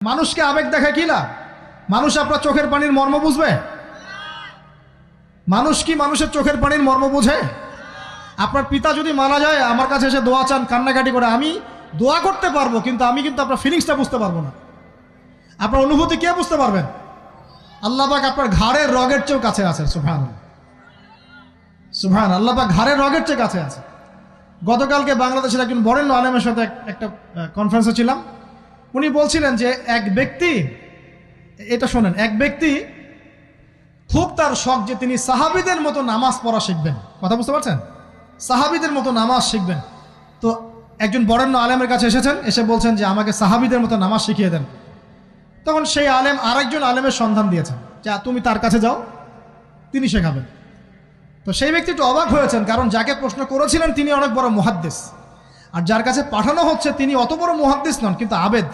মানুষকে আবেগ দেখা কি লাভ? মানুষ আপনার চোখের পানির মর্ম বুঝবে? মানুষ কি মানুষের চোখের পানির মর্ম বোঝে? আপনার পিতা যদি মারা যায় আমার কাছে এসে দোয়া চান কান্নাকাটি করে, আমি দোয়া করতে পারবো কিন্তু আমি কিন্তু আপনার ফিলিংসটা বুঝতে পারবো না। আপনার অনুভূতি কে বুঝতে পারবেন? আল্লাহ পাক আপনার ঘাড়ের রগের চেয়েও কাছে আছেন। সুবহানাল্লাহ, সুবহানাল্লাহ। আল্লাহ পাক ঘাড়ের রগের চেয়ে কাছে আছে। গতকালকে বাংলাদেশের একজন বরেণ্য আলেমের সাথে একটা কনফারেন্সে ছিলাম। উনি বলছিলেন যে এক ব্যক্তি, এটা শোনেন, এক ব্যক্তি খুব তার শখ যে তিনি সাহাবীদের মতো নামাজ পড়া শিখবেন। কথা বুঝতে পারছেন? সাহাবীদের মতো নামাজ শিখবেন। তো একজন বরেণ্য আলেমের কাছে এসেছেন, এসে বলছেন যে আমাকে সাহাবীদের মতো নামাজ শিখিয়ে দেন। তখন সেই আলেম আরেকজন আলেমের সন্ধান দিয়েছেন, যা তুমি তার কাছে যাও, তিনি শেখাবেন। তো সেই ব্যক্তি একটু অবাক হয়েছেন, কারণ যাকে প্রশ্ন করেছিলেন তিনি অনেক বড় মুহাদ্দিস, আর যার কাছে পাঠানো হচ্ছে তিনি অত বড় মুহাদ্দিস নন কিন্তু আবেদ।